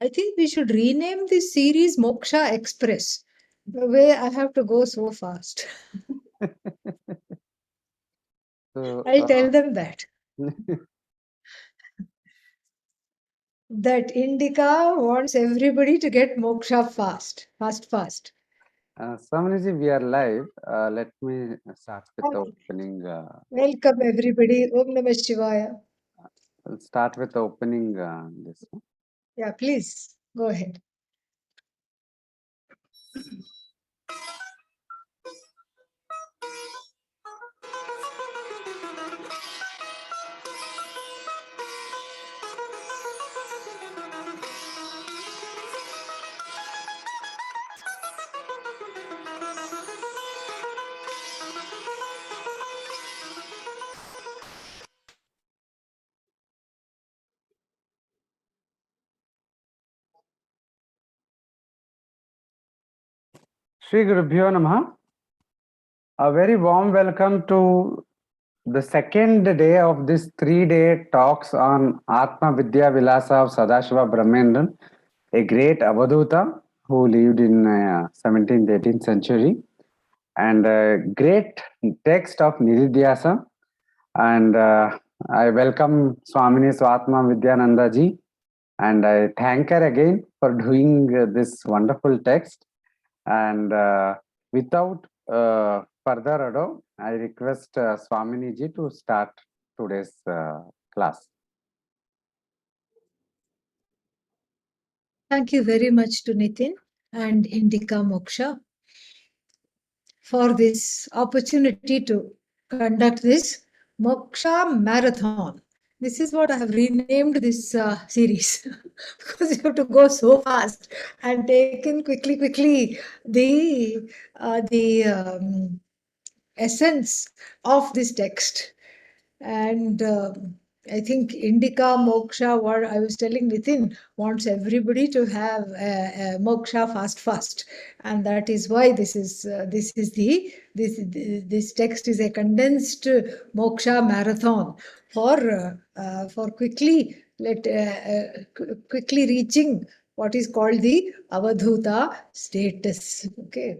I think we should rename this series Moksha Express. The way I have to go so fast. So, I'll tell them that Indica wants everybody to get moksha fast. Samaniji, we are live. Let me start with the Okay. opening. Welcome everybody. Om Namah Shivaya. I'll start with the opening. This. Yeah, please go ahead. Shri Gurubhyo Namaha. A very warm welcome to the second day of this 3-day talks on Atmavidyavilasa of Sadashiva Brahmendran, a great Avadhuta who lived in 17th, 18th century, and a great text of Nididhyasa. And I welcome Swamini Svatmavidyananda ji, and I thank her again for doing this wonderful text. And without further ado, I request Swamini ji to start today's class. Thank you very much to Nitin and Indica Moksha for this opportunity to conduct this Moksha Marathon. This is what I have renamed this series because you have to go so fast and take in quickly the essence of this text. And I think Indica Moksha, what I was telling Nitin, wants everybody to have Moksha fast, and that is why this text is a condensed Moksha marathon for quickly reaching what is called the Avadhuta status. Okay,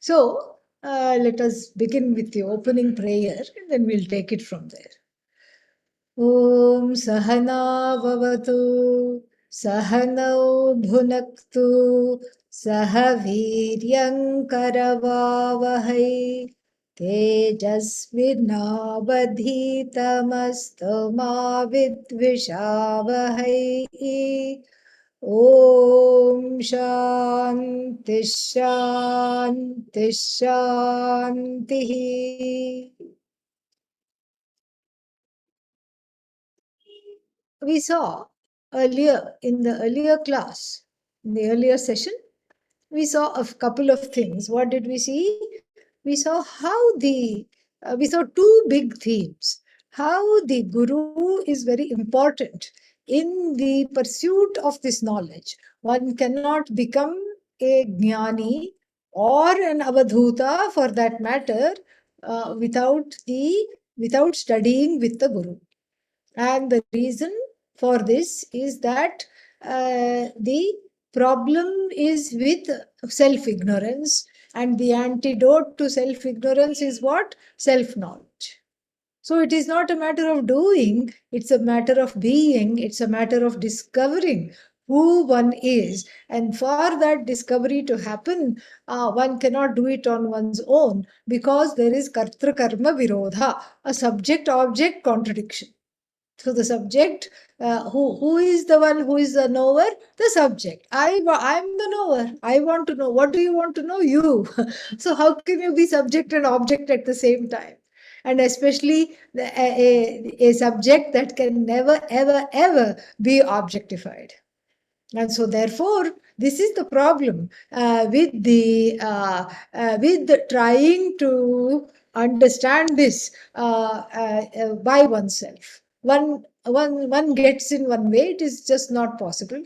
so let us begin with the opening prayer, and then we'll take it from there. Om Sahana Vavatu Sahanau Bhunaktu Sahaviryam Karavavahai Tejasvinavadhitamastu ma vidvishavahai. Om Shanti Shanti Shanti. We saw earlier in the earlier class, in the earlier session, we saw a couple of things. What did we see? We saw we saw two big themes. How the guru is very important in the pursuit of this knowledge. One cannot become a jnani or an avadhuta, for that matter, without studying with the guru. And the reason for this is that the problem is with self ignorance, and the antidote to self ignorance is what? Self knowledge. So it is not a matter of doing, it's a matter of being, it's a matter of discovering who one is. And for that discovery to happen, one cannot do it on one's own because there is kartra karma virodha, a subject object contradiction. So the subject, who is the one who is the knower? The subject. I'm the knower. I want to know. What do you want to know? You. So how can you be subject and object at the same time? And especially a subject that can never, ever, ever be objectified. And so, therefore, this is the problem with the trying to understand this by oneself. One gets in one way, it is just not possible.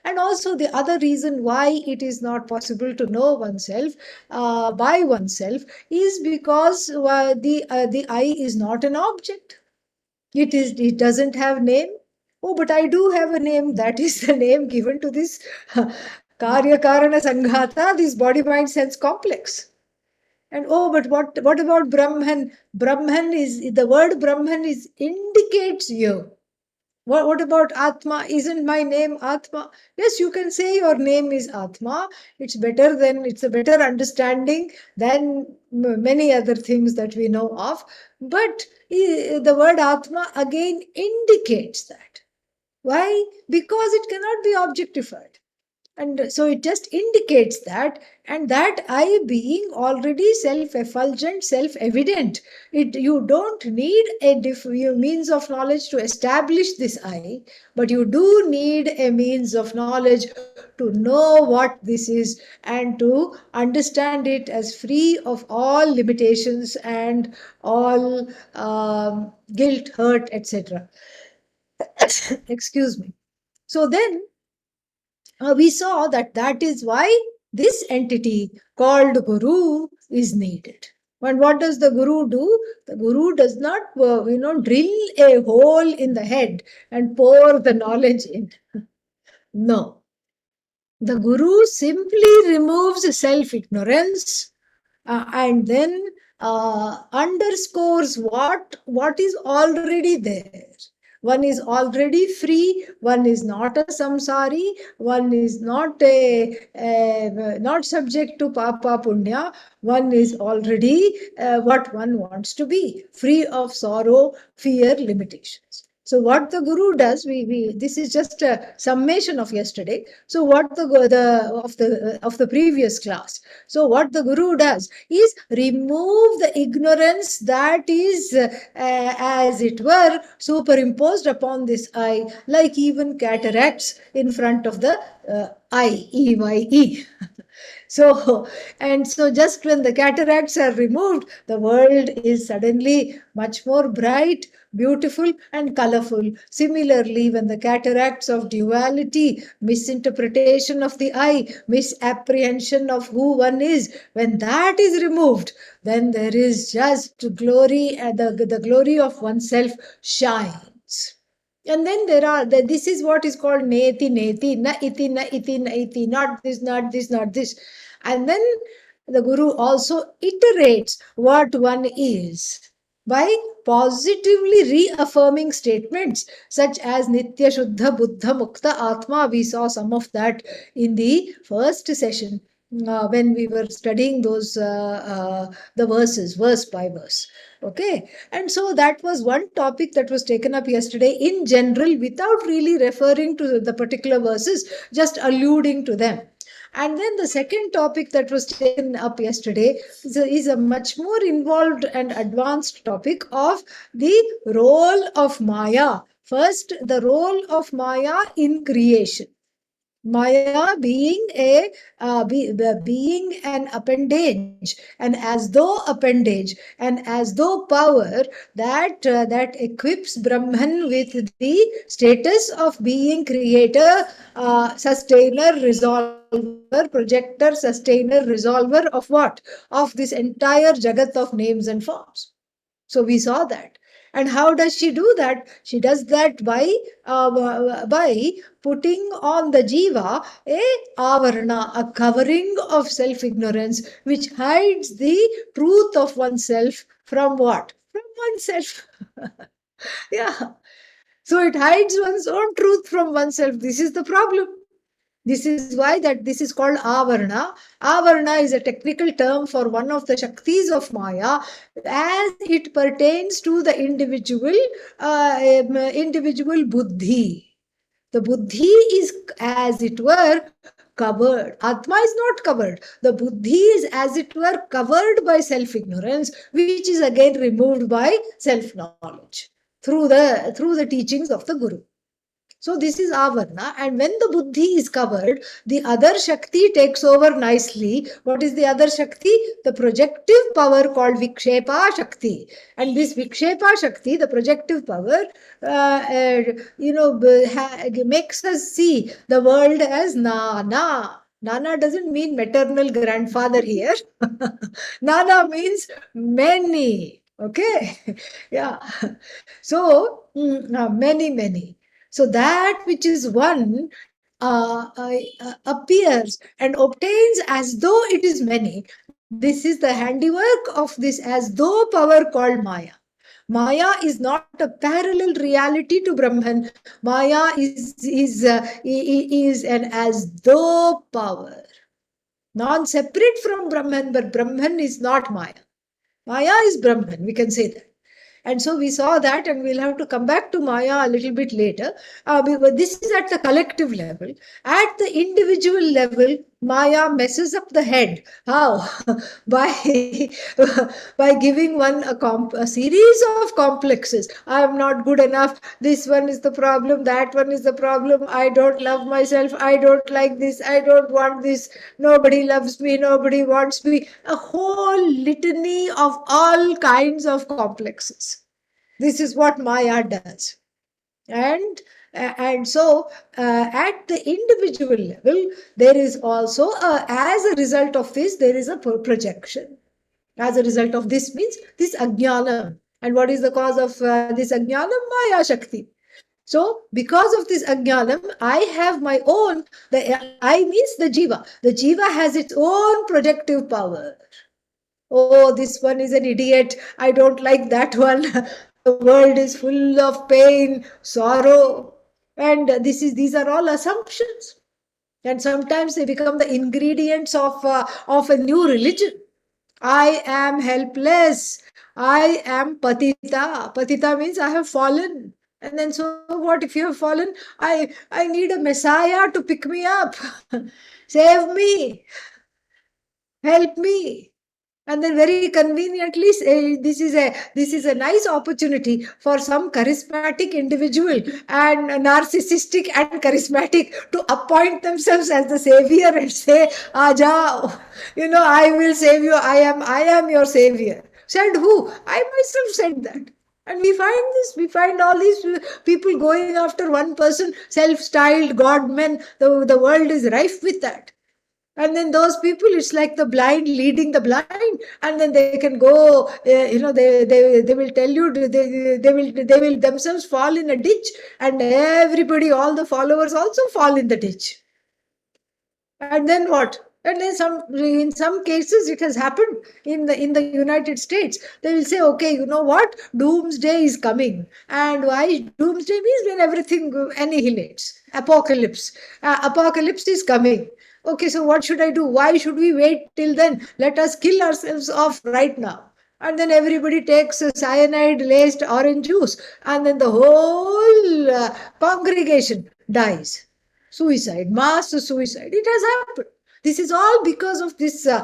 And also, the other reason why it is not possible to know oneself by oneself is because the eye is not an object. It doesn't have name. Oh, but I do have a name. That is the name given to this Karya Karana Sanghata, this body mind sense complex. And oh, but what about Brahman? Brahman is the word Brahman is indicates you. What about Atma? Isn't my name Atma? Yes, you can say your name is Atma. It's a better understanding than many other things that we know of. But the word Atma again indicates that. Why? Because it cannot be objectified. And so it just indicates that, and that I being already self-effulgent, self-evident. You don't need a means of knowledge to establish this I, but you do need a means of knowledge to know what this is and to understand it as free of all limitations and all guilt, hurt, etc. Excuse me. So then we saw that that is why this entity called Guru is needed. And what does the Guru do? The Guru does not, drill a hole in the head and pour the knowledge in. No. The Guru simply removes self ignorance and then underscores what is already there. One is already free, one is not a samsari, one is not subject to papa punya, one is already what one wants to be, free of sorrow, fear, limitations. So what the Guru does, we this is just a summation of yesterday. So what of the previous class. So what the Guru does is remove the ignorance that is, as it were, superimposed upon this I, like even cataracts in front of the eye, EYE. So just when the cataracts are removed, the world is suddenly much more bright, beautiful, and colorful. Similarly, when the cataracts of duality, misinterpretation of the I, misapprehension of who one is, when that is removed, then there is just glory, and the glory of oneself shines. And then this is what is called neti neti, na iti, na iti, na iti, not this, not this, not this. And then the Guru also iterates what one is by positively reaffirming statements such as Nitya Shuddha Buddha Mukta Atma. We saw some of that in the first session when we were studying the verses, verse by verse. Okay, and so that was one topic that was taken up yesterday in general without really referring to the particular verses, just alluding to them. And then the second topic that was taken up yesterday is a much more involved and advanced topic of the role of Maya. First, the role of Maya in creation. Maya being an appendage, and as though appendage, and as though power that equips Brahman with the status of being creator, sustainer, resolver, projector, sustainer, resolver of what? Of this entire jagat of names and forms. So we saw that. And how does she do that? She does that by putting on the jiva a avarana, a covering of self-ignorance, which hides the truth of oneself from what? From oneself. Yeah. So it hides one's own truth from oneself. This is the problem. This is why that this is called avarna. Avarna is a technical term for one of the shaktis of Maya as it pertains to the individual buddhi. The buddhi is, as it were, covered. Atma is not covered. The buddhi is, as it were, covered by self-ignorance, which is again removed by self-knowledge through the teachings of the Guru. So this is avarna, and when the buddhi is covered, the other shakti takes over nicely. What is the other shakti? The projective power called vikshepa shakti. And this vikshepa shakti, the projective power, makes us see the world as nana. Nana doesn't mean maternal grandfather here. Nana means many. Okay. Yeah. So, many, many. So that which is one appears and obtains as though it is many. This is the handiwork of this as though power called Maya. Maya is not a parallel reality to Brahman. Maya is an as though power, non-separate from Brahman, but Brahman is not Maya. Maya is Brahman, we can say that. And so we saw that, and we'll have to come back to Maya a little bit later. But this is at the collective level. At the individual level, Maya messes up the head. How? by by giving one a series of complexes. I am not good enough. This one is the problem. That one is the problem. I don't love myself. I don't like this. I don't want this. Nobody loves me. Nobody wants me. A whole litany of all kinds of complexes. This is what Maya does. And so at the individual level, there is also as a result of this, there is a projection. As a result of this means this ajnanam. And what is the cause of this ajnanam? Maya Shakti. So because of this ajnanam, I have my own, the I means the jiva. The jiva has its own projective power. Oh, this one is an idiot. I don't like that one. The world is full of pain, sorrow. And these are all assumptions. And sometimes they become the ingredients of a new religion. I am helpless. I am patita. Patita means I have fallen. And then so what if you have fallen? I need a messiah to pick me up. Save me. Help me. And then very conveniently say, this is a nice opportunity for some charismatic individual and narcissistic and charismatic to appoint themselves as the savior and say, Aja, I will save you. I am your savior. Said who? I myself said that. And we find all these people going after one person, self-styled god men. The world is rife with that. And then those people, it's like the blind leading the blind, and then they can go, they will tell you, they will themselves fall in a ditch, and everybody, all the followers also fall in the ditch. And then what? And then in some cases it has happened in the United States. They will say, okay, you know what, doomsday is coming. And why doomsday means when everything annihilates, apocalypse is coming. Okay, so what should I do? Why should we wait till then? Let us kill ourselves off right now. And then everybody takes a cyanide laced orange juice, and then the whole congregation dies. Suicide, mass suicide. It has happened. This is all because of this, the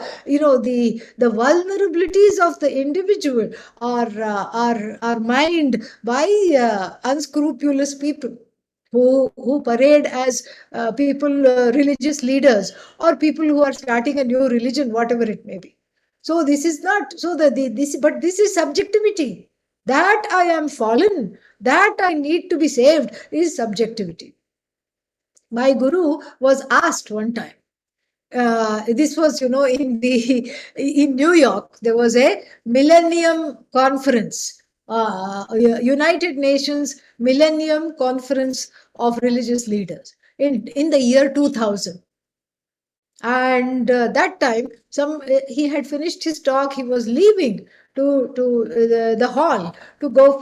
vulnerabilities of the individual are mined by unscrupulous people who parade as people, religious leaders, or people who are starting a new religion, whatever it may be. So this is not so but this is subjectivity. That I am fallen, that I need to be saved is subjectivity. My guru was asked one time. This was, in New York. There was a Millennium Conference, United Nations Millennium Conference of Religious Leaders in the year 2000. And that time, he had finished his talk. He was leaving to the hall to go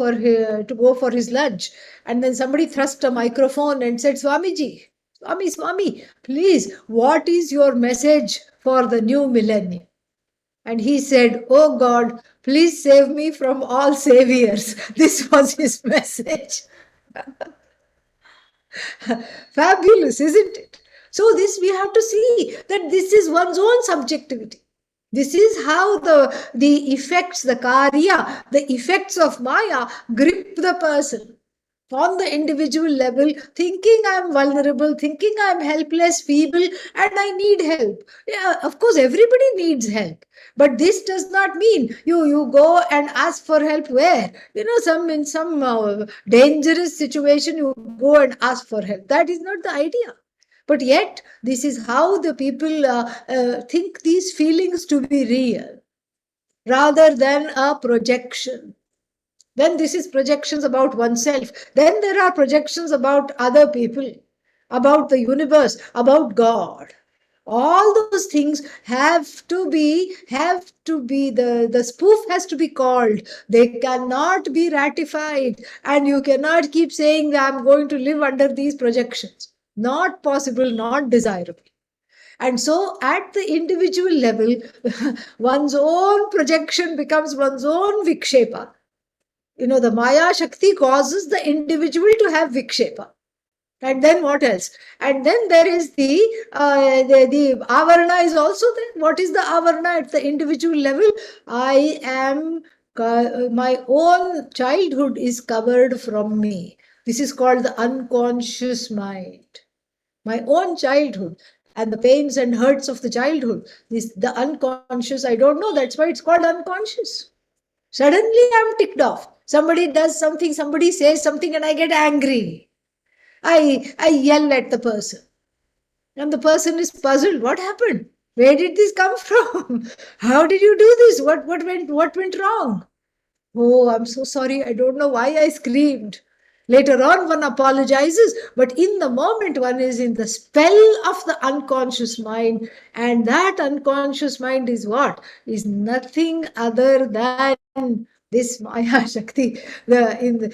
for his lunch, and then somebody thrust a microphone and said, Swamiji, Swami, please, what is your message for the new millennium? And he said, oh God, please save me from all saviors. This was his message. Fabulous, isn't it? So this we have to see that this is one's own subjectivity. This is how the effects, the karya, the effects of Maya grip the person on the individual level, thinking I'm vulnerable, thinking I'm helpless, feeble, and I need help. Yeah, of course, everybody needs help. But this does not mean you go and ask for help where? In some dangerous situation, you go and ask for help. That is not the idea. But yet, this is how the people think these feelings to be real, rather than a projection. Then this is projections about oneself. Then there are projections about other people, about the universe, about God. All those things have to be the spoof has to be called. They cannot be ratified, and you cannot keep saying that I'm going to live under these projections. Not possible, not desirable. And so, at the individual level, one's own projection becomes one's own vikshepa. The Maya Shakti causes the individual to have vikshepa. And then what else? And then there is the avarana is also there. What is the avarana at the individual level? I am, my own childhood is covered from me. This is called the unconscious mind. My own childhood and the pains and hurts of the childhood. The unconscious, I don't know. That's why it's called unconscious. Suddenly I'm ticked off. Somebody does something, somebody says something, and I get angry. I yell at the person. And the person is puzzled. What happened? Where did this come from? How did you do this? What went wrong? Oh, I'm so sorry. I don't know why I screamed. Later on, one apologizes, but in the moment, one is in the spell of the unconscious mind, and that unconscious mind is what? Is nothing other than this Maya Shakti, the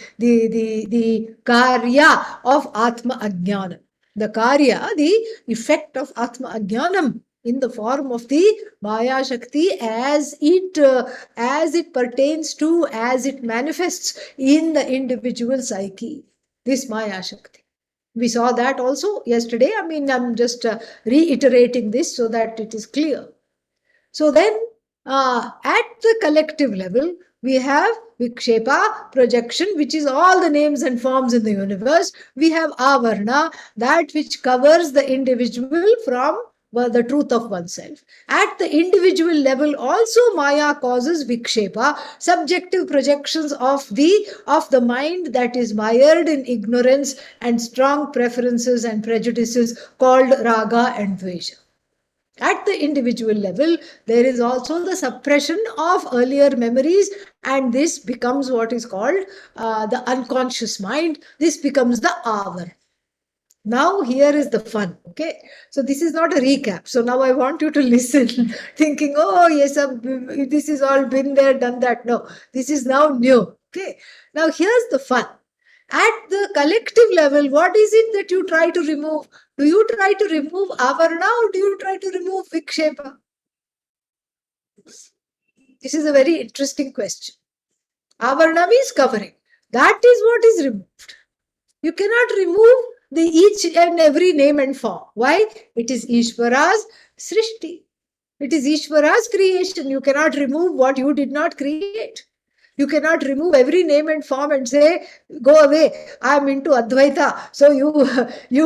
karya of Atma Ajnana. The karya, the effect of Atma Ajnanam in the form of the Maya Shakti as it pertains to, as it manifests in the individual psyche. This Maya Shakti. We saw that also yesterday. I'm just reiterating this so that it is clear. So then, at the collective level, we have Vikshepa, projection, which is all the names and forms in the universe. We have Avarna, that which covers the individual from the truth of oneself. At the individual level, also Maya causes Vikshepa, subjective projections of the mind that is mired in ignorance and strong preferences and prejudices called Raga and Dvesha. At the individual level, there is also the suppression of earlier memories, and this becomes what is called the unconscious mind. This becomes the avar. Now, here is the fun. Okay, so this is not a recap. So now I want you to listen, thinking, oh, yes, this has all been there, done that. No, this is now new. Okay, now here's the fun. At the collective level, what is it that you try to remove? Do you try to remove avarna or do you try to remove vikshepa? This is a very interesting question. Avarna means covering. That is what is removed. You cannot remove the each and every name and form. Why? It is Ishvara's srishti. It is Ishvara's creation. You cannot remove what you did not create. You cannot remove every name and form and say, go away, I am into Advaita, so you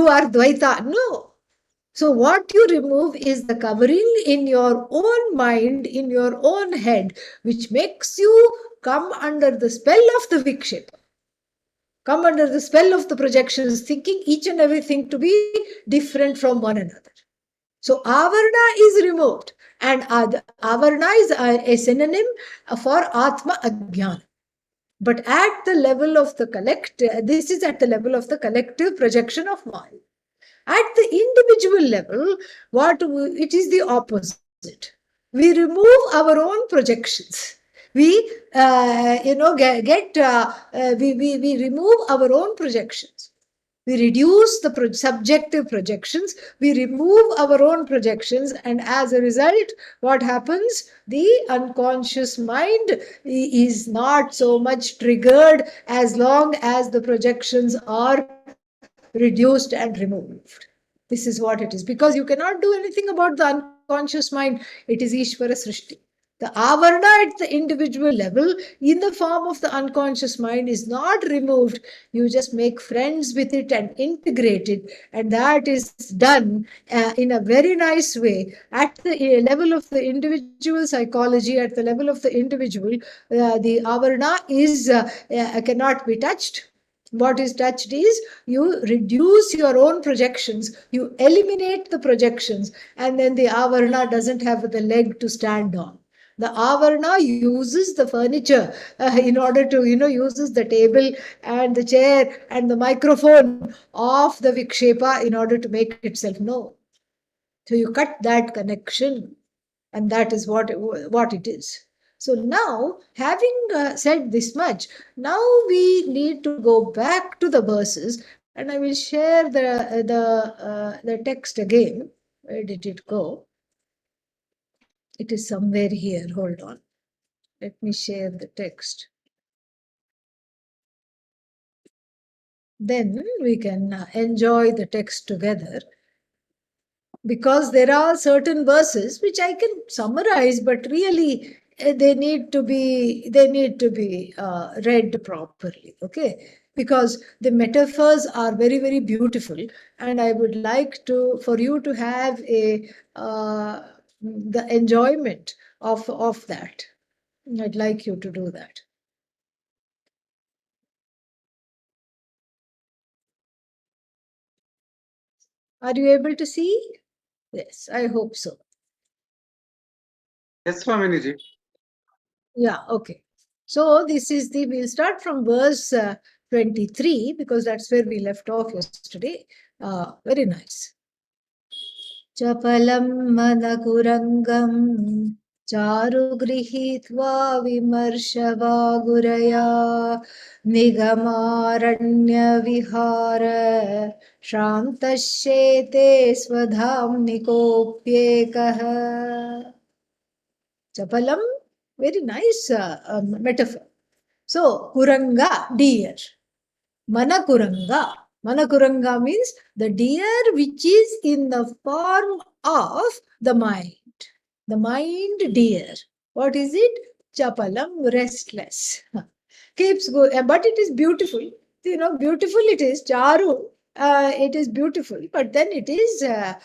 are Dvaita. No. So what you remove is the covering in your own mind, in your own head, which makes you come under the spell of the Vikshepa. Come under the spell of the projections, thinking each and everything to be different from one another. So avarna is removed, and avarna is a synonym for Atma Ajnana. But at the level of the this is at the level of the collective projection of mind. At the individual level, it is the opposite. We remove our own projections. We, we remove our own projections. We reduce the subjective projections. We remove our own projections. And as a result, what happens? The unconscious mind is not so much triggered as long as the projections are reduced and removed. This is what it is. Because you cannot do anything about the unconscious mind. It is Ishvara Srishti. The avarna at the individual level in the form of the unconscious mind is not removed. You just make friends with it and integrate it. And that is done in a very nice way. At the level of the individual psychology, at the level of the individual, the avarna cannot be touched. What is touched is you reduce your own projections, you eliminate the projections, and then the avarna doesn't have the leg to stand on. The avarna uses the furniture in order to, uses the table and the chair and the microphone of the vikshepa in order to make itself known. So you cut that connection, and that is what it is. So now, having said this much, now we need to go back to the verses, and I will share the text again. Where did it go? It is somewhere here. Hold on. Let me share the text. Then we can enjoy the text together, because there are certain verses which I can summarize, but really they need to be read properly. Okay, because the metaphors are very, very beautiful, and I would like to for you to have a the enjoyment of that. I'd like you to do that. Are you able to see? Yes, I hope so. Yes, Swamini. Yeah, okay. So we'll start from verse 23, because that's where we left off yesterday. Very nice. Chapalam manakurangam charu grihitva vimarshavaguraya nigamaranya vihara shantashyete svadhamnikopyekah. Chapalam, very nice metaphor. So, kuranga, deer. Manakuranga. Manakuranga means the deer which is in the form of the mind. The mind deer. What is it? Chapalam, restless. Keeps going, but it is beautiful. Beautiful it is. Charu, it is beautiful, but then it is, that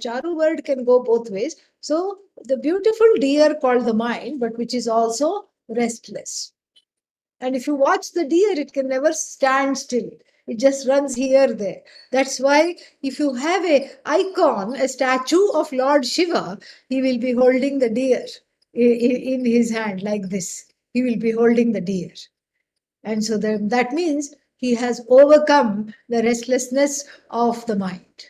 charu word can go both ways. So, the beautiful deer called the mind, but which is also restless. And if you watch the deer, it can never stand still. It just runs here, there. That's why if you have a icon, a statue of Lord Shiva, he will be holding the deer in his hand like this. He will be holding the deer. And so that means he has overcome the restlessness of the mind.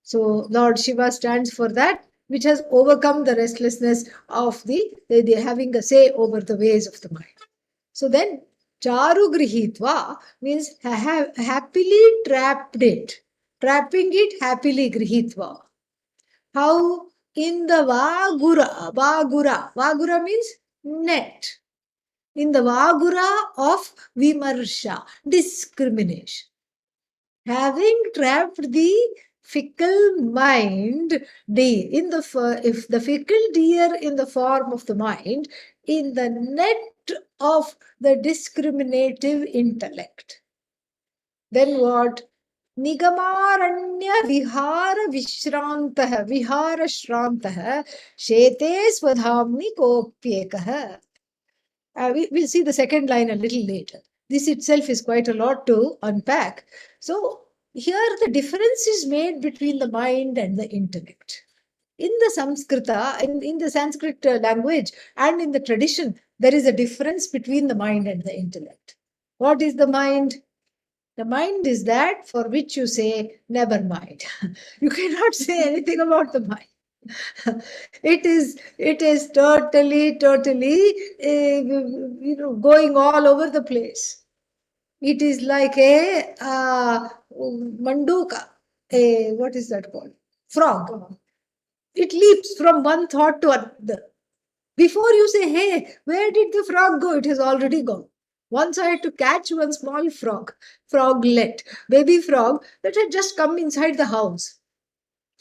So Lord Shiva stands for that which has overcome the restlessness of the having a say over the ways of the mind. So then, charu grihitva means happily trapped it, trapping it happily grihitva. How? In the vagura means net. In the vagura of vimarsha, discrimination. Having trapped the fickle mind deer if the fickle deer in the form of the mind in the net of the discriminative intellect, then what? Nigamaranya vihara vishrantah vihara shrantah shete swadhamni kopyekah. We'll see the second line a little later. This itself is quite a lot to unpack. So here the difference is made between the mind and the intellect. In the in the Sanskrit language and in the tradition, there is a difference between the mind and the intellect. What is the mind? The mind is that for which you say, never mind. You cannot say anything about the mind. It is totally going all over the place. It is like a manduka, a what is that called? Frog. It leaps from one thought to another. Before you say, hey, where did the frog go? It has already gone. Once I had to catch one small froglet, baby frog that had just come inside the house.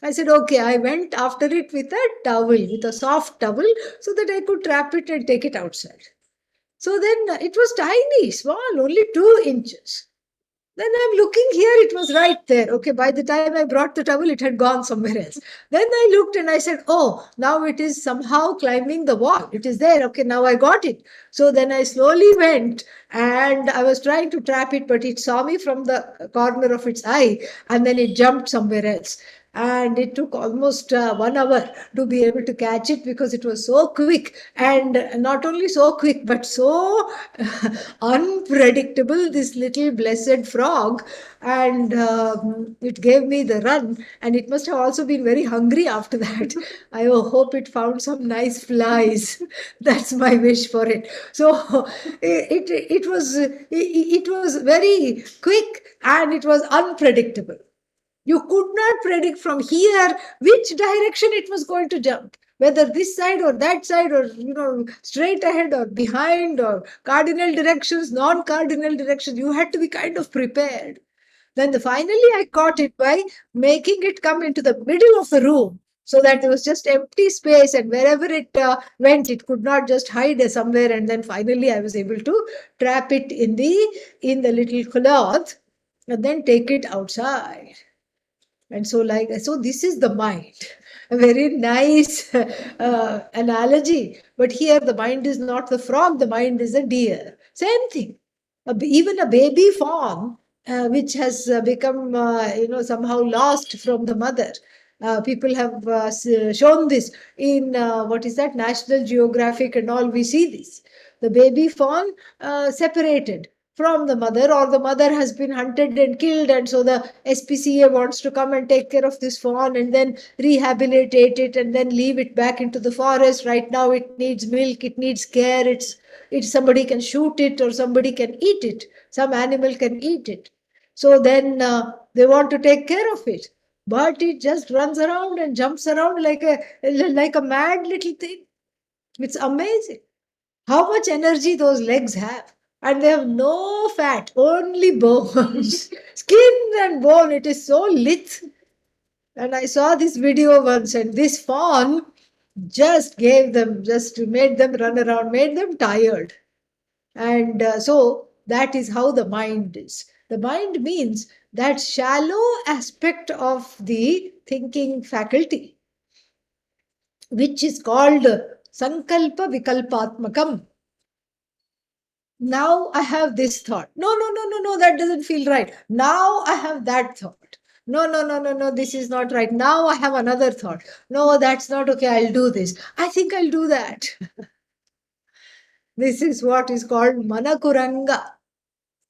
I said, okay, I went after it with a towel, with a soft towel, so that I could trap it and take it outside. So then it was tiny, small, only 2 inches. Then I'm looking here, it was right there. Okay, by the time I brought the towel, it had gone somewhere else. Then I looked and I said, oh, now it is somehow climbing the wall. It is there. Okay, now I got it. So then I slowly went and I was trying to trap it, but it saw me from the corner of its eye and then it jumped somewhere else. And it took almost 1 hour to be able to catch it because it was so quick, and not only so quick but so unpredictable, this little blessed frog. And it gave me the run, and it must have also been very hungry after that. I hope it found some nice flies. That's my wish for it. So it was very quick, and it was unpredictable. You could not predict from here which direction it was going to jump, whether this side or that side, or straight ahead or behind, or cardinal directions, non-cardinal directions. You had to be kind of prepared. Then finally I caught it by making it come into the middle of the room, so that there was just empty space, and wherever it went, it could not just hide somewhere. And then finally I was able to trap it in the little cloth, and then take it outside. And so this is the mind. A very nice analogy. But here the mind is not the frog, the mind is a deer. Same thing. Even a baby fawn, which has become, somehow lost from the mother. People have shown this in what is that, National Geographic and all. We see this. The baby fawn separated from the mother, or the mother has been hunted and killed, and so the SPCA wants to come and take care of this fawn and then rehabilitate it and then leave it back into the forest. Right now it needs milk, it needs care, it's somebody can shoot it, or somebody can eat it, some animal can eat it. So then they want to take care of it, but it just runs around and jumps around like a mad little thing. It's amazing how much energy those legs have. And they have no fat, only bones. Skin and bone. It is so lithe. And I saw this video once, and this fawn just made them run around, made them tired. And so that is how the mind is. The mind means that shallow aspect of the thinking faculty, which is called sankalpa vikalpatmakam. Now I have this thought. No, that doesn't feel right. Now I have that thought. No, this is not right. Now I have another thought. No, that's not okay. I'll do this. I think I'll do that. This is what is called manakuranga,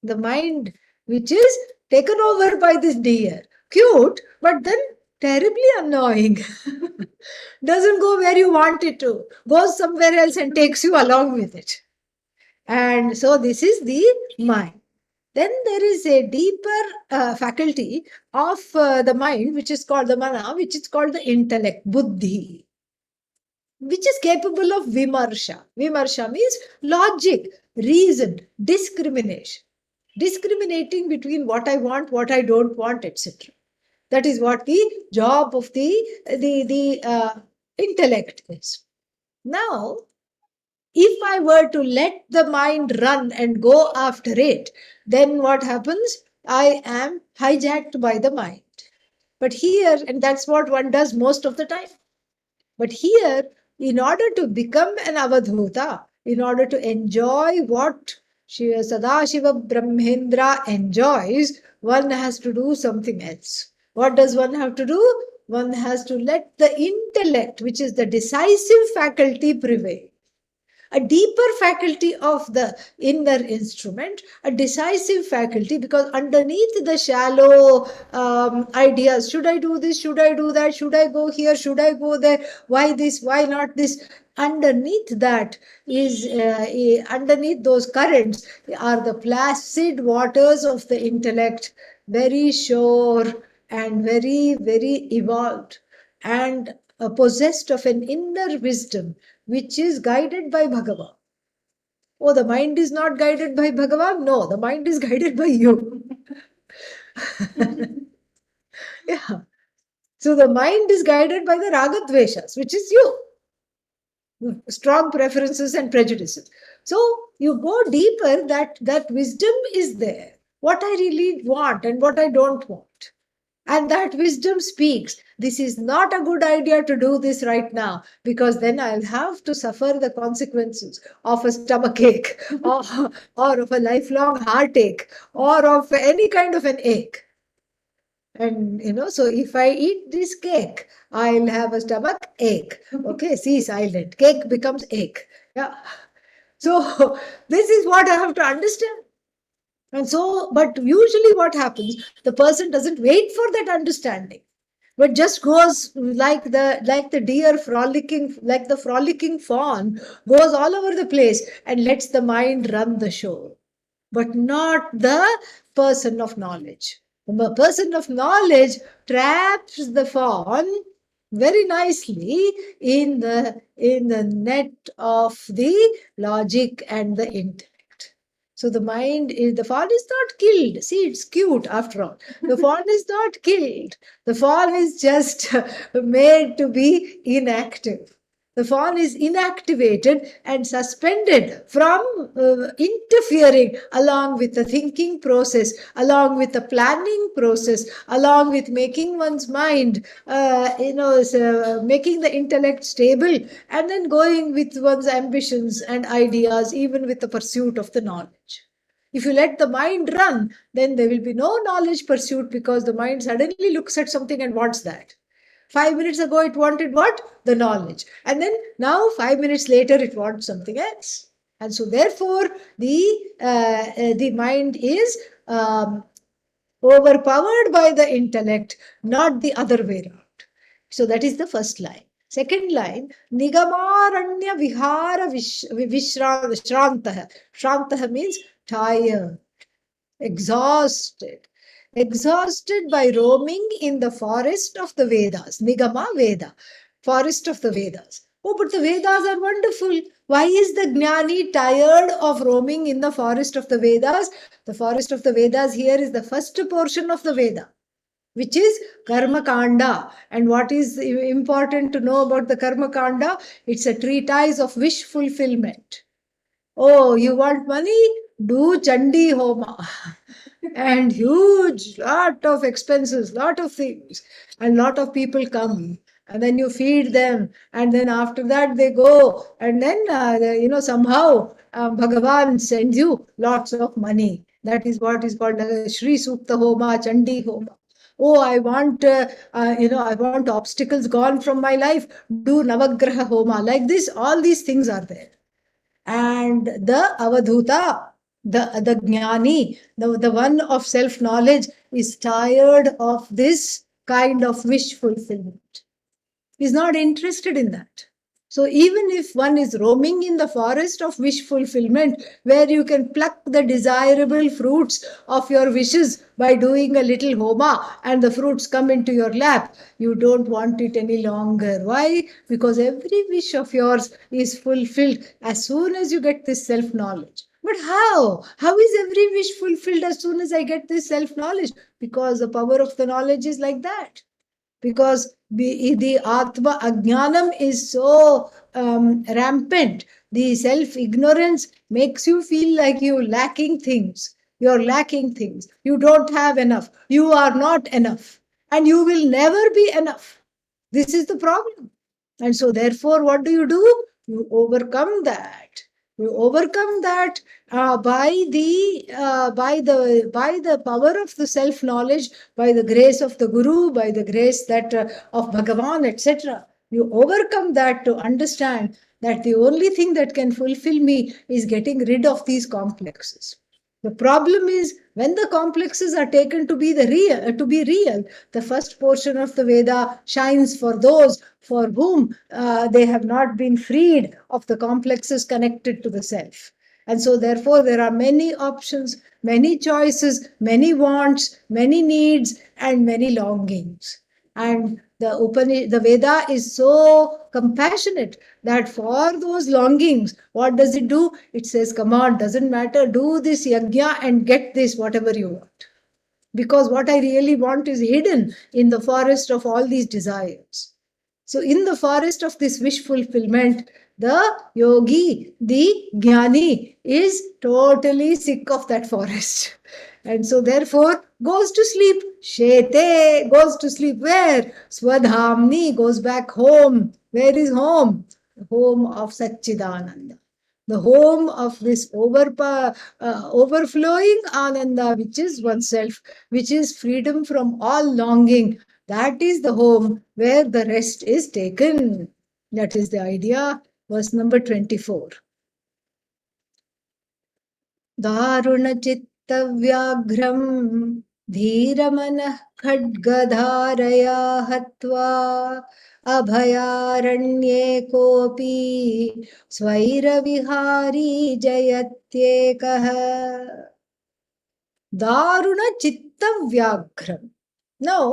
the mind which is taken over by this deer. Cute, but then terribly annoying. Doesn't go where you want it to, goes somewhere else and takes you along with it. And so this is the mind. Then there is a deeper faculty of the mind, which is called the mana, which is called the intellect, buddhi, which is capable of vimarsha. Vimarsha means logic, reason, discrimination, discriminating between what I want, what I don't want, etc. That is what the job of the intellect is. Now, if I were to let the mind run and go after it, then what happens? I am hijacked by the mind. But here, and that's what one does most of the time. But here, in order to become an avadhuta, in order to enjoy what Sadashiva Brahmendra enjoys, one has to do something else. What does one have to do? One has to let the intellect, which is the decisive faculty, prevail. A deeper faculty of the inner instrument, a decisive faculty, because underneath the shallow ideas, should I do this, should I do that, should I go here, should I go there, why this, why not this, underneath that is, underneath those currents are the placid waters of the intellect, very sure and very, very evolved, and possessed of an inner wisdom, which is guided by Bhagavan. Oh, the mind is not guided by Bhagavan? No, the mind is guided by you. Yeah. So the mind is guided by the ragadveshas, which is you. Strong preferences and prejudices. So you go deeper, that wisdom is there. What I really want and what I don't want. And that wisdom speaks. This is not a good idea to do this right now, because then I'll have to suffer the consequences of a stomachache or of a lifelong heartache or of any kind of an ache. And so if I eat this cake, I'll have a stomach ache. Okay, see silent. Cake becomes ache. Yeah. So this is what I have to understand. And so, but usually what happens, the person doesn't wait for that understanding, but just goes like the deer frolicking, like the frolicking fawn, goes all over the place and lets the mind run the show, but not the person of knowledge. The person of knowledge traps the fawn very nicely in the net of the logic and the intellect. So the mind is, the fawn is not killed. See, it's cute after all. The fawn is not killed. The fawn is just made to be inactive. The fawn is inactivated and suspended from interfering along with the thinking process, along with the planning process, along with making one's mind, making the intellect stable, and then going with one's ambitions and ideas, even with the pursuit of the knowledge. If you let the mind run, then there will be no knowledge pursuit, because the mind suddenly looks at something and wants that. 5 minutes ago, it wanted what? The knowledge. And then now, 5 minutes later, it wants something else. And so, therefore, the mind is overpowered by the intellect, not the other way around. So, that is the first line. Second line, Nigamaranya Vihara Vishrantah. Shrantah means tired, exhausted. Exhausted by roaming in the forest of the Vedas. Nigama Veda, forest of the Vedas. Oh, but the Vedas are wonderful. Why is the Jnani tired of roaming in the forest of the Vedas? The forest of the Vedas here is the first portion of the Veda, which is Karma Kanda. And what is important to know about the Karma Kanda? It's a treatise of wish fulfillment. Oh, you want money? Do Chandi Homa. And huge lot of expenses, lot of things, and lot of people come, and then you feed them, and then after that they go, and then somehow Bhagavan sends you lots of money. That is what is called Shri Sukta Homa, Chandi Homa. Oh, I want obstacles gone from my life. Do Navagraha Homa. Like this, all these things are there. And the Avadhuta, the Jnani, the one of self-knowledge, is tired of this kind of wish fulfillment. He's not interested in that. So even if one is roaming in the forest of wish fulfillment, where you can pluck the desirable fruits of your wishes by doing a little homa and the fruits come into your lap, you don't want it any longer. Why? Because every wish of yours is fulfilled as soon as you get this self-knowledge. But how? How is every wish fulfilled as soon as I get this self-knowledge? Because the power of the knowledge is like that. Because the Atma Ajnanam is so rampant. The self-ignorance makes you feel like you're lacking things. You're lacking things. You don't have enough. You are not enough. And you will never be enough. This is the problem. And so, therefore, what do? You overcome that. You overcome that by the power of the self knowledge, by the grace of the Guru, by the grace that of Bhagavan, etc. You overcome that to understand that the only thing that can fulfill me is getting rid of these complexes. The problem is when the complexes are taken to be real, the first portion of the Veda shines for those for whom they have not been freed of the complexes connected to the self. And so, therefore, there are many options, many choices, many wants, many needs, and many longings. And the Veda is so compassionate that for those longings, what does it do? It says, come on, doesn't matter, do this yajna and get this, whatever you want. Because what I really want is hidden in the forest of all these desires. So, in the forest of this wish fulfillment, the yogi, the jnani, is totally sick of that forest. And so, therefore, goes to sleep. Shete goes to sleep where? Swadhamni goes back home. Where is home? The home of Satchidananda. the home of this overflowing Ananda, which is oneself, which is freedom from all longing. That is the home where the rest is taken. That is the idea. Verse number 24. दारुणचित्तव्याघ्रम् धीरमनः खड्गधारया हत्वा अभयारण्ये कोऽपि स्वैरविहारी जयत्येकः दारुणचित्तव्याघ्रम्. Now,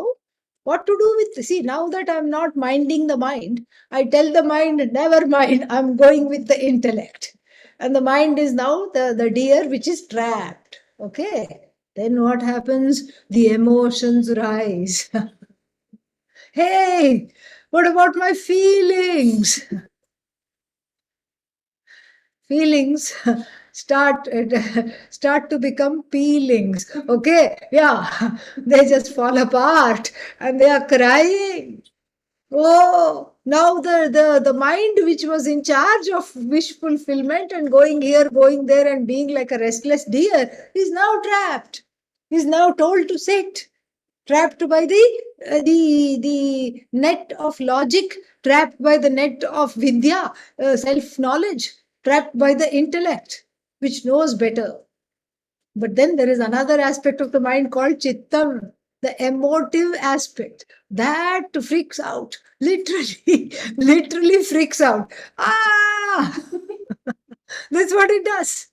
what to do with, see, now that I'm not minding the mind, I tell the mind, never mind, I'm going with the intellect. And the mind is now the deer which is trapped. Okay. Then what happens? The emotions rise. Hey, what about my feelings? Feelings start to become peelings. Okay, yeah, they just fall apart and they are crying. Oh, now the mind which was in charge of wish fulfillment and going here, going there, and being like a restless deer is now trapped. Is now told to sit, trapped by the net of logic, trapped by the net of vidya, self knowledge, trapped by the intellect, which knows better. But then there is another aspect of the mind called chittam, the emotive aspect. That freaks out. Literally, literally freaks out. Ah! That's what it does.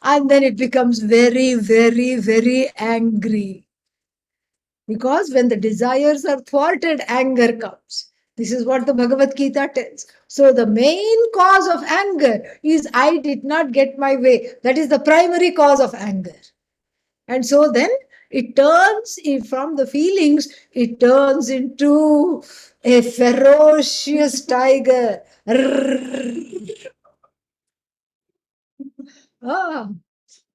And then it becomes very, very, very angry. Because when the desires are thwarted, anger comes. This is what the Bhagavad Gita tells. So the main cause of anger is I did not get my way. That is the primary cause of anger. And so then it turns from the feelings, it turns into a ferocious tiger. Ah,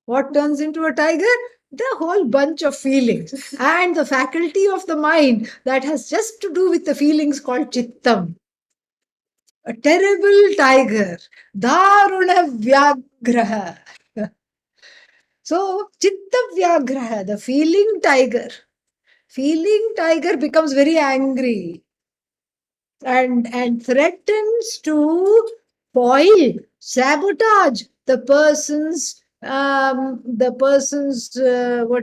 what turns into a tiger? The whole bunch of feelings and the faculty of the mind that has just to do with the feelings called chittam. A terrible tiger. Daruna Vyagraha. So, chitta Vyagraha, the feeling tiger. Feeling tiger becomes very angry and threatens to spoil, sabotage the person's what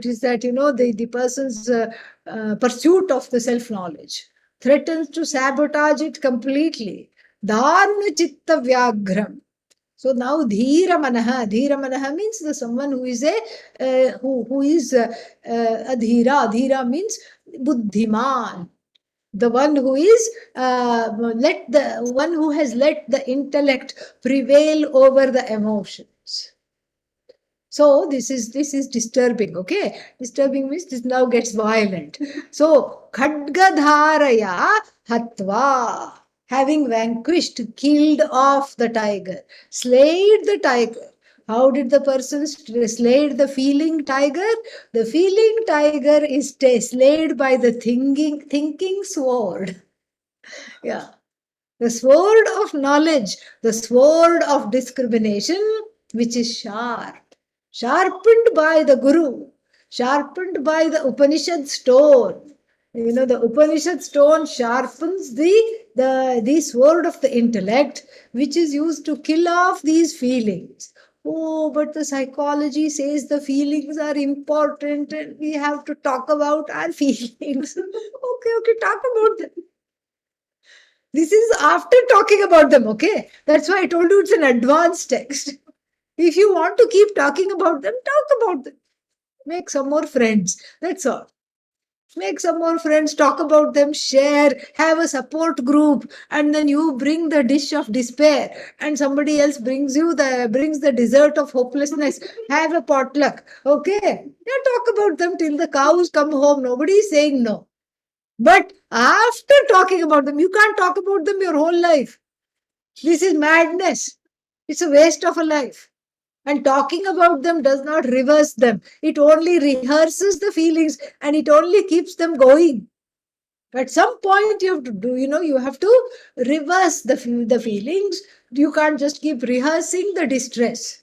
is that, the person's pursuit of the self knowledge, threatens to sabotage it completely. Dharma chitta vyagram. So now dhira manaha means the someone who is who is adhira. Adhira means buddhiman, the one who is one who has let the intellect prevail over the emotions. So this is disturbing. Okay, disturbing means this now gets violent. So khadgadharaya hatva, having vanquished, killed off the tiger, slayed the tiger. How did the person slay the feeling tiger? The feeling tiger is slayed by the thinking sword. Yeah. The sword of knowledge, the sword of discrimination, which is sharp, sharpened by the Guru, sharpened by the Upanishad stone. The Upanishad stone sharpens the sword of the intellect, which is used to kill off these feelings. Oh, but the psychology says the feelings are important and we have to talk about our feelings. Okay, talk about them. This is after talking about them, okay? That's why I told you it's an advanced text. If you want to keep talking about them, talk about them. Make some more friends. That's all. Make some more friends, talk about them, share, have a support group, and then you bring the dish of despair, and somebody else brings the dessert of hopelessness. Have a potluck, okay? Yeah, talk about them till the cows come home. Nobody is saying no. But after talking about them, you can't talk about them your whole life. This is madness. It's a waste of a life. And talking about them does not reverse them. It only rehearses the feelings and it only keeps them going. At some point, you have to reverse the feelings, You can't just keep rehearsing the distress.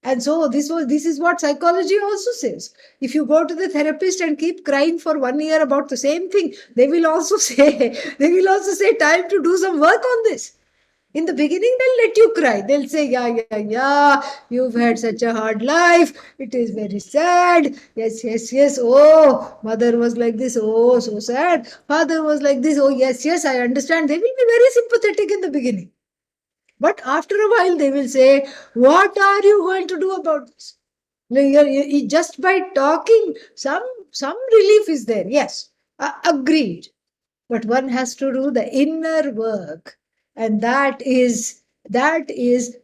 And so this is what psychology also says. If you go to the therapist and keep crying for 1 year about the same thing, they will also say time to do some work on this. In the beginning, they'll let you cry. They'll say, yeah, you've had such a hard life. It is very sad. Yes. Oh, mother was like this. Oh, so sad. Father was like this. Oh, yes, I understand. They will be very sympathetic in the beginning. But after a while, they will say, what are you going to do about this? Just by talking, some relief is there. Yes, agreed. But one has to do the inner work, and that is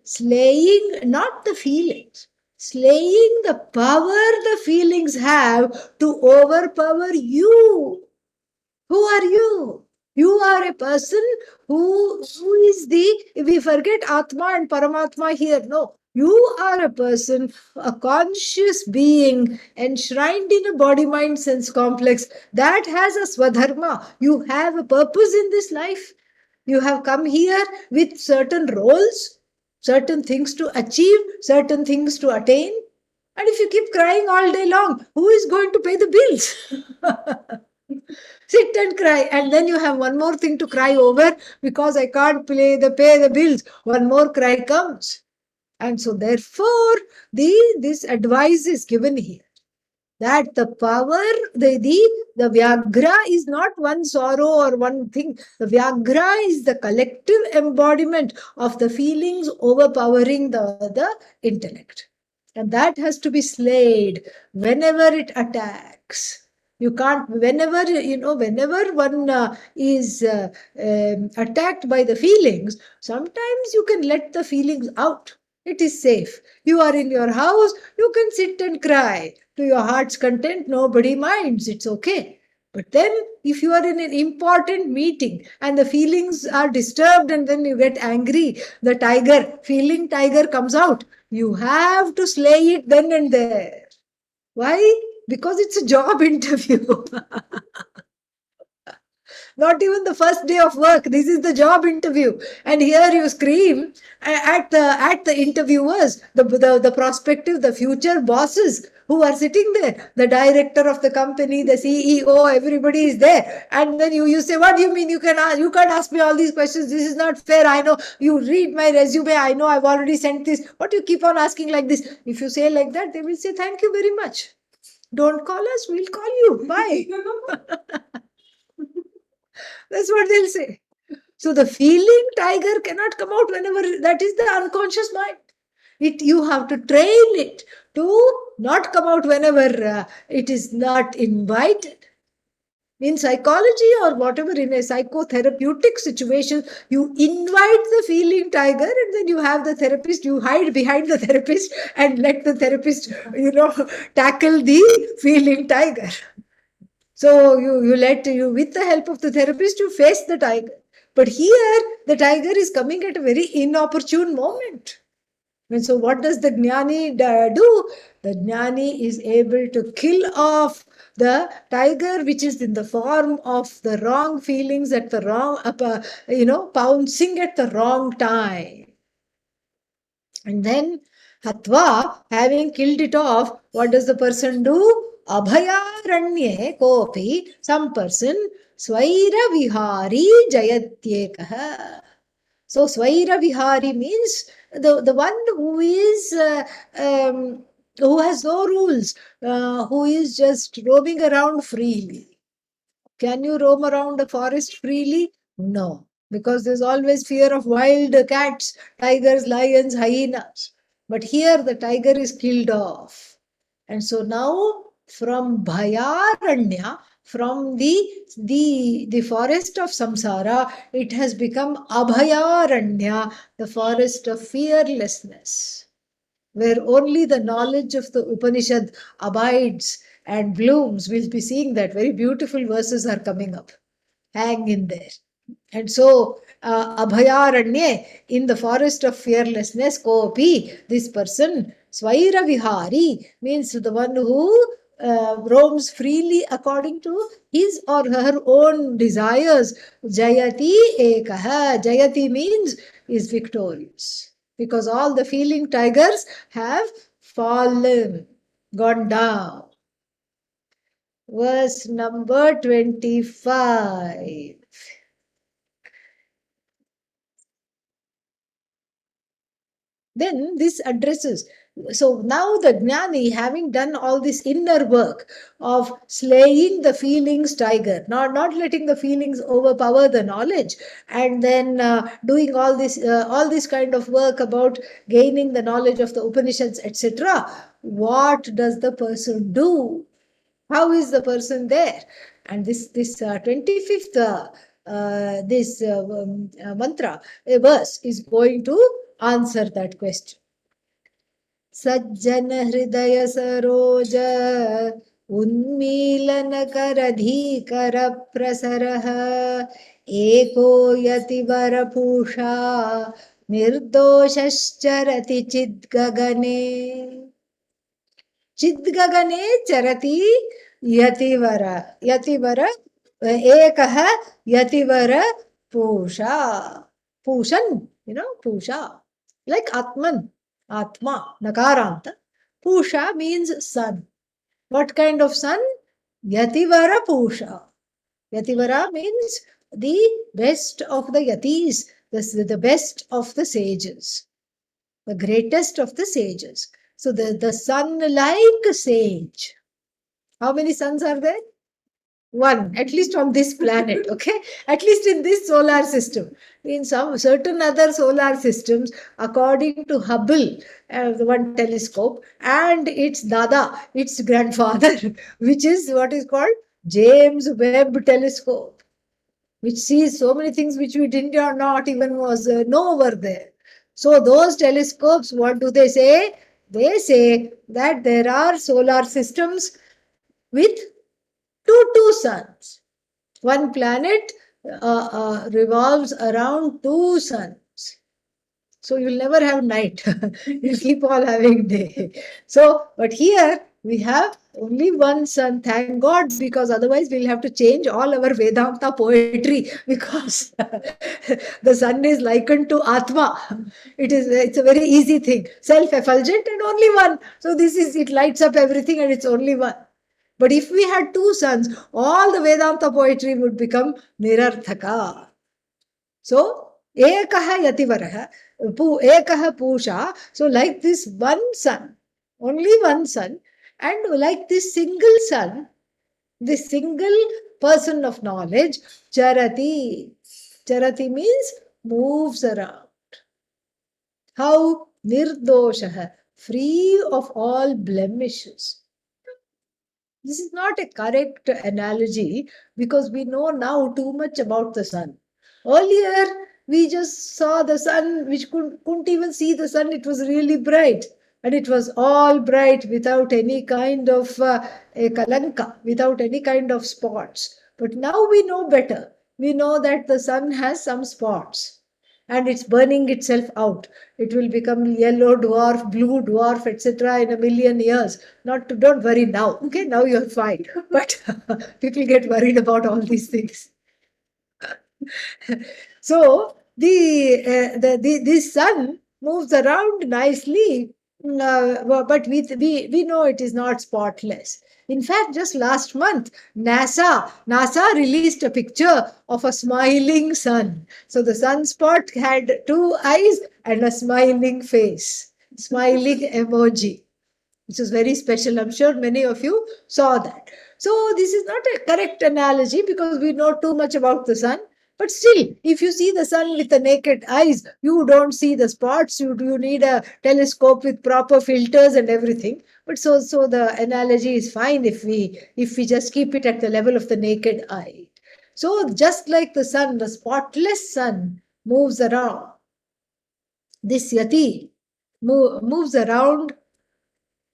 slaying not the feelings, slaying the power the feelings have to overpower you. Who are you? You are a person who is we forget Atma and Paramatma here. No, you are a person, a conscious being enshrined in a body mind sense complex that has a swadharma. You have a purpose in this life. You have come here with certain roles, certain things to achieve, certain things to attain. And if you keep crying all day long, who is going to pay the bills? Sit and cry, and then you have one more thing to cry over because I can't pay the bills. One more cry comes. And so therefore, this advice is given here that the power, the Vyagra is not one sorrow or one thing. The Vyagra is the collective embodiment of the feelings overpowering the intellect. And that has to be slayed whenever it attacks. You can't, whenever one is attacked by the feelings, sometimes you can let the feelings out. It is safe. You are in your house, you can sit and cry to your heart's content, nobody minds, it's okay. But then, if you are in an important meeting and the feelings are disturbed and then you get angry, the feeling tiger comes out. You have to slay it then and there. Why? Because it's a job interview. Not even the first day of work. This is the job interview. And here you scream at the interviewers, the prospective, the future bosses who are sitting there. The director of the company, the CEO, everybody is there. And then you say, what do you mean you can't ask me all these questions? This is not fair. I know you read my resume. I know I've already sent this. What do you keep on asking like this? If you say like that, they will say, thank you very much. Don't call us, we'll call you. Bye. That's what they'll say. So the feeling tiger cannot come out whenever, that is the unconscious mind. You have to train it to not come out whenever it is not invited. In psychology or whatever, in a psychotherapeutic situation, you invite the feeling tiger and then you have the therapist, you hide behind the therapist and let the therapist, tackle the feeling tiger. So you with the help of the therapist, you face the tiger. But here, the tiger is coming at a very inopportune moment. And so what does the jnani do? The jnani is able to kill off the tiger, which is in the form of the wrong feelings at the wrong, pouncing at the wrong time. And then, Hatva, having killed it off, what does the person do? Abhayaranye kopi, some person, Swaira Vihari Jayatyekaha. So Swaira Vihari means the one who is who has no rules, who is just roaming around freely. Can you roam around the forest freely? No, because there's always fear of wild cats, tigers, lions, hyenas. But here the tiger is killed off. And so now from Bhayaranya, from the forest of samsara, it has become Abhayaranya, the forest of fearlessness, where only the knowledge of the Upanishad abides and blooms. We'll be seeing that. Very beautiful verses are coming up. Hang in there. And so, Abhayaranye, in the forest of fearlessness, Kopi, this person, Swaira Vihari, means the one who roams freely according to his or her own desires. Jayati ekaha. Jayati means is victorious. Because all the feeling tigers have fallen, gone down. Verse number 25. Then this addresses. So now the Jnani, having done all this inner work of slaying the feelings tiger, not letting the feelings overpower the knowledge, and then doing all this kind of work about gaining the knowledge of the Upanishads, etc. What does the person do? How is the person there? And this 25th this mantra, a verse, is going to answer that question. Sajjana hridaya saroja unmilana karadhikara prasaraha eko yati varapusha nirdoshashcharati chidgagane. चिद्गगने चरति यतिवर यतिवर एकः यतिवर पूषा पूषन् पूषा like atma nakaranta. Pusha means sun. What kind of sun? Yativara pusha. Yativara means the best of the yatis, the best of the sages, the greatest of the sages. So the sun-like sage. How many suns are there? One, at least on this planet, okay? At least in this solar system. In some certain other solar systems, according to Hubble, the one telescope, and its dada, its grandfather, which is what is called James Webb telescope, which sees so many things which we did not even know were there. So those telescopes, what do they say? They say that there are solar systems with two suns. One planet revolves around two suns. So you'll never have night. You'll keep on having day. So, but here we have only one sun. Thank God, because otherwise we'll have to change all our Vedanta poetry because the sun is likened to Atma. It's a very easy thing. Self-effulgent and only one. So it lights up everything and it's only one. But if we had two suns, all the Vedanta poetry would become nirarthaka. So, ekaha yativaraha, ekaha pusha. So, like this one sun, only one sun, and like this single sun, this single person of knowledge, charati. Charati means moves around. How? Nirdoshaha, free of all blemishes. This is not a correct analogy because we know now too much about the sun. Earlier, we just saw the sun, which couldn't even see the sun. It was really bright. And it was all bright without any kind of a kalanka, without any kind of spots. But now we know better. We know that the sun has some spots and it's burning itself out. It will become yellow dwarf, blue dwarf, etc. in a million years. Don't worry now. Okay, now you're fine. But people get worried about all these things. So this sun moves around nicely, but we know it is not spotless. In fact, just last month, NASA released a picture of a smiling sun. So the sunspot had two eyes and a smiling face, smiling emoji, which is very special. I'm sure many of you saw that. So this is not a correct analogy because we know too much about the sun. But still, if you see the sun with the naked eyes, you don't see the spots. You need a telescope with proper filters and everything. But so the analogy is fine if we just keep it at the level of the naked eye. So just like the sun, the spotless sun moves around. This yati moves around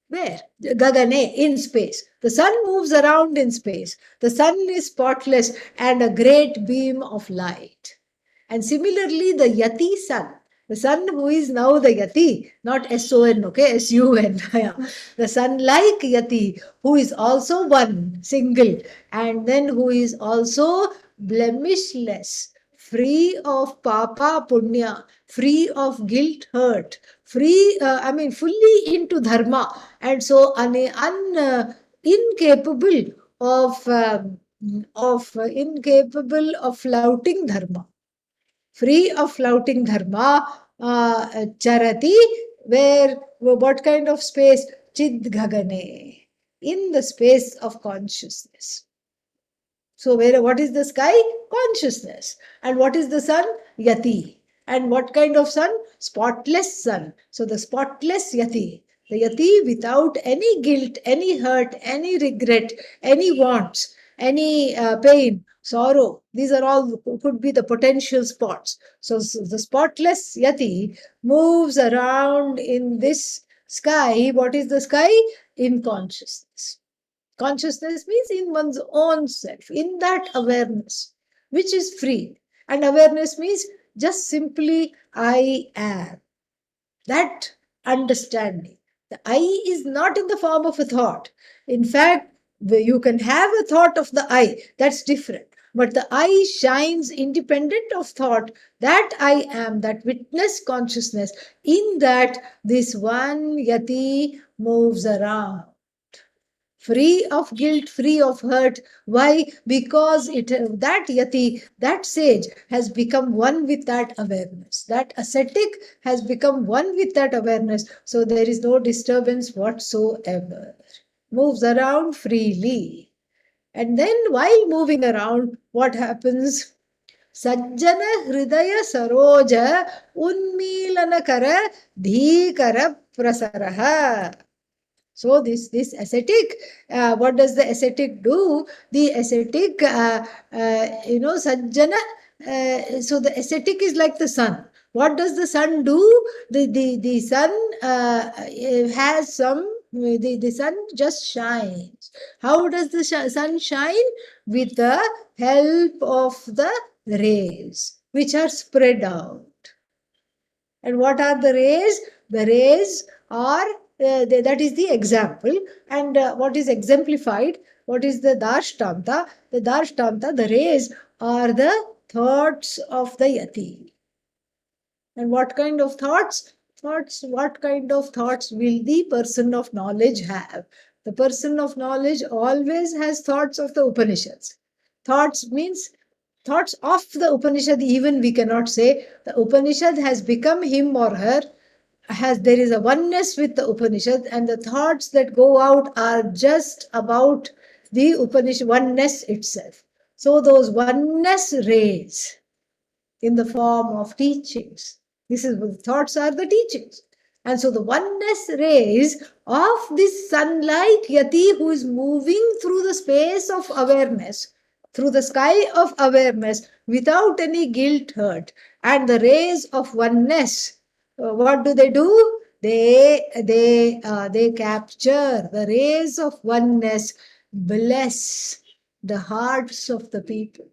where? Gagane, in space. The sun moves around in space. The sun is spotless and a great beam of light. And similarly, the Yati sun, The sun who is now the Yati, not S-O-N, okay, S-U-N. The sun like Yati, who is also one, single, and then who is also blemishless, free of papa punya, free of guilt hurt, free, fully into dharma, and so incapable incapable of flouting dharma, free of flouting dharma, charati, where what kind of space? Chid ghagane, in the space of consciousness. So what is the sky? Consciousness. And what is the sun? Yati. And what kind of sun? Spotless sun. So the spotless Yati. The Yati without any guilt, any hurt, any regret, any wants, any pain, sorrow. These are all could be the potential spots. So the spotless Yati moves around in this sky. What is the sky? In consciousness. Consciousness means in one's own self, in that awareness, which is free. And awareness means just simply I am. That understanding. The I is not in the form of a thought. In fact, you can have a thought of the I, that's different. But the I shines independent of thought. That I am, that witness consciousness, in that this one Yati moves around, free of guilt, free of hurt. Why? Because that Yati, that sage, has become one with that awareness. That ascetic has become one with that awareness. So there is no disturbance whatsoever. Moves around freely. And then while moving around, what happens? Sajjana Hridaya Saroja Unmilanakara Dhikara Prasaraha. So this ascetic, what does the ascetic do? The ascetic, sajjana. So the ascetic is like the sun. What does the sun do? The sun has some. The sun just shines. How does the sun shine? With the help of the rays, which are spread out. And what are the rays? The rays are, that is the example. And what is exemplified? What is the Dashtanta? The Dashtanta, the rays, are the thoughts of the Yati. And what kind of thoughts? What kind of thoughts will the person of knowledge have? The person of knowledge always has thoughts of the Upanishads. Thoughts means thoughts of the Upanishad, even we cannot say. The Upanishad has become him or her, there is a oneness with the Upanishad, and the thoughts that go out are just about the Upanishad oneness itself. So those oneness rays in the form of teachings. This is what thoughts are, the teachings. And so the oneness rays of this sun-like Yati who is moving through the space of awareness, through the sky of awareness, without any guilt hurt, and the rays of oneness, what do? They capture the rays of oneness, bless the hearts of the people.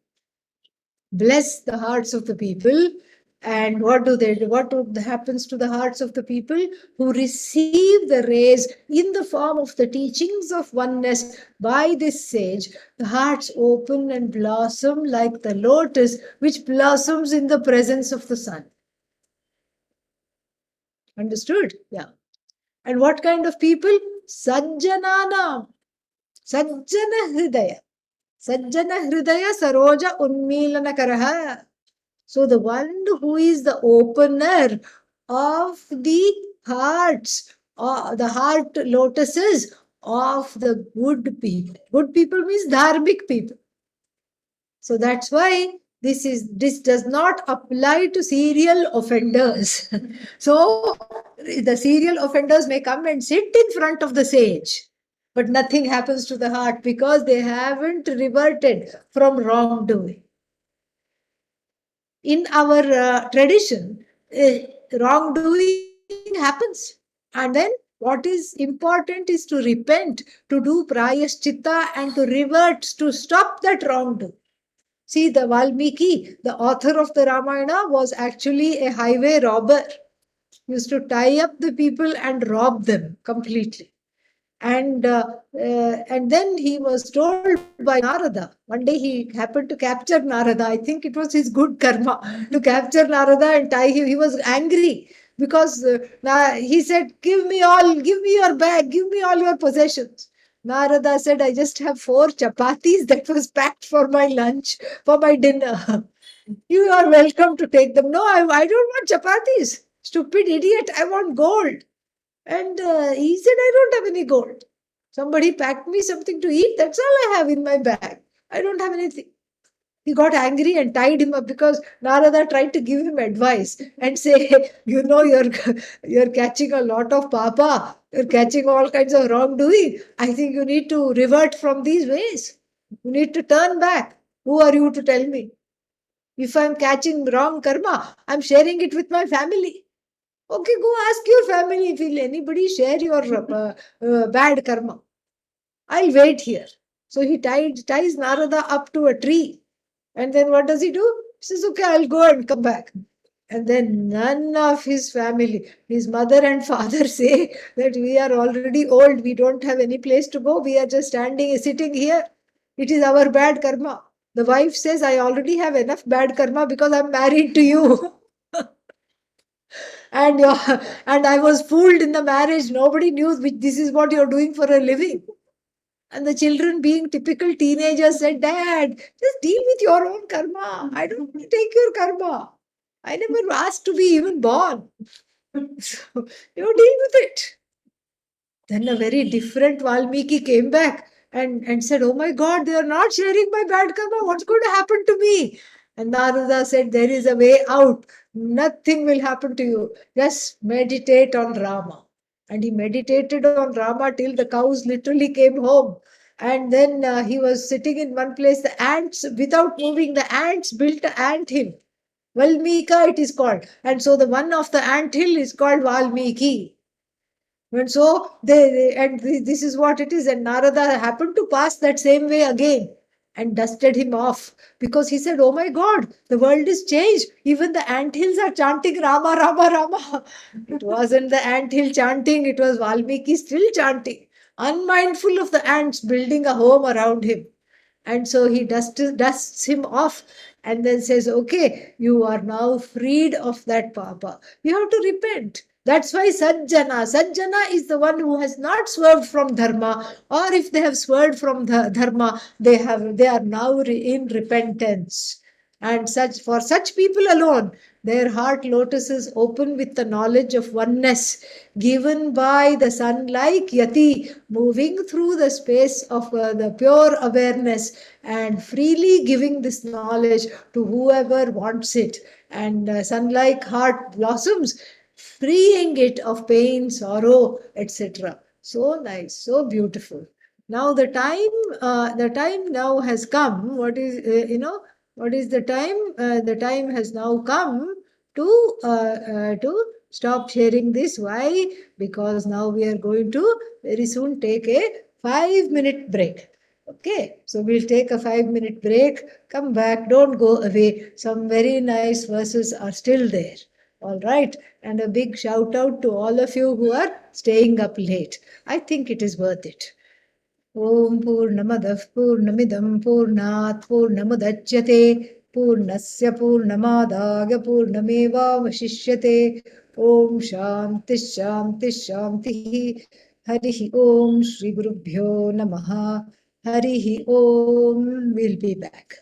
Bless the hearts of the people. And what happens to the hearts of the people who receive the rays in the form of the teachings of oneness by this sage? The hearts open and blossom like the lotus which blossoms in the presence of the sun. Understood? Yeah. And what kind of people? Sajjananam. Sajjana Hridaya. Sajjana Hridaya Saroja Unmilanakaraha. So the one who is the opener of the hearts, the heart lotuses of the good people. Good people means dharmic people. So that's why this does not apply to serial offenders. So the serial offenders may come and sit in front of the sage, but nothing happens to the heart because they haven't reverted from wrongdoing. In our tradition, wrongdoing happens. And then what is important is to repent, to do prayaschitta, and to revert, to stop that wrongdoing. See, the Valmiki, the author of the Ramayana, was actually a highway robber. He used to tie up the people and rob them completely. And then he was told by Narada. One day he happened to capture Narada. I think it was his good karma to capture Narada and tie him. He was angry because he said, give me your bag, give me all your possessions. Narada said, I just have 4 chapatis that was packed for my lunch, for my dinner. You are welcome to take them. No, I don't want chapatis. Stupid idiot, I want gold. And he said, I don't have any gold. Somebody packed me something to eat. That's all I have in my bag. I don't have anything. He got angry and tied him up because Narada tried to give him advice and say, you're catching a lot of papa. You're catching all kinds of wrongdoing. I think you need to revert from these ways. You need to turn back. Who are you to tell me? If I'm catching wrong karma, I'm sharing it with my family. Okay, go ask your family, will anybody share your bad karma? I'll wait here. So he ties Narada up to a tree. And then what does he do? He says, okay, I'll go and come back. And then none of his family, his mother and father say that we are already old, we don't have any place to go, we are just sitting here. It is our bad karma. The wife says, I already have enough bad karma because I'm married to you. and and I was fooled in the marriage. Nobody knew this is what you're doing for a living. And the children, being typical teenagers, said, Dad, just deal with your own karma. I don't want to take your karma. I never asked to be even born. So, you deal with it. Then a very different Valmiki came back and said, oh my God, they are not sharing my bad karma. What's going to happen to me? And Narada said, there is a way out. Nothing will happen to you. Just meditate on Rama. And he meditated on Rama till the cows literally came home. And then he was sitting in one place. The ants, without moving, the ants built an ant hill. Valmika it is called. And so the one of the ant hill is called Valmiki. And so this is what it is. And Narada happened to pass that same way again and dusted him off because he said, oh my God, the world is changed. Even the anthills are chanting Rama, Rama, Rama. It wasn't the anthill chanting, it was Valmiki still chanting, unmindful of the ants building a home around him. And so he dusts him off and then says, okay, you are now freed of that papa. You have to repent. That's why Sajjana is the one who has not swerved from dharma, or if they have swerved from the dharma, they are now in repentance. And for such people alone, their heart lotuses open with the knowledge of oneness given by the sun-like yati moving through the space of the pure awareness and freely giving this knowledge to whoever wants it. And sun-like heart blossoms, freeing it of pain, sorrow, etc. So nice, so beautiful. Now the time now has come. What is the time? The time has now come to stop sharing this. Why? Because now we are going to very soon take a 5-minute break. Okay, so we'll take a 5-minute break. Come back, don't go away. Some very nice verses are still there. All right, and a big shout out to all of you who are staying up late. I think it is worth it. Om Purnamadah Purnamidam Purnat Purnamudachyate Purnasya Purnamadaya Purnameva Vashishyate. Om Shanti Shanti Shanti. Harihi Om Shri Gurubhyo Namaha. Harihi Om. We'll be back.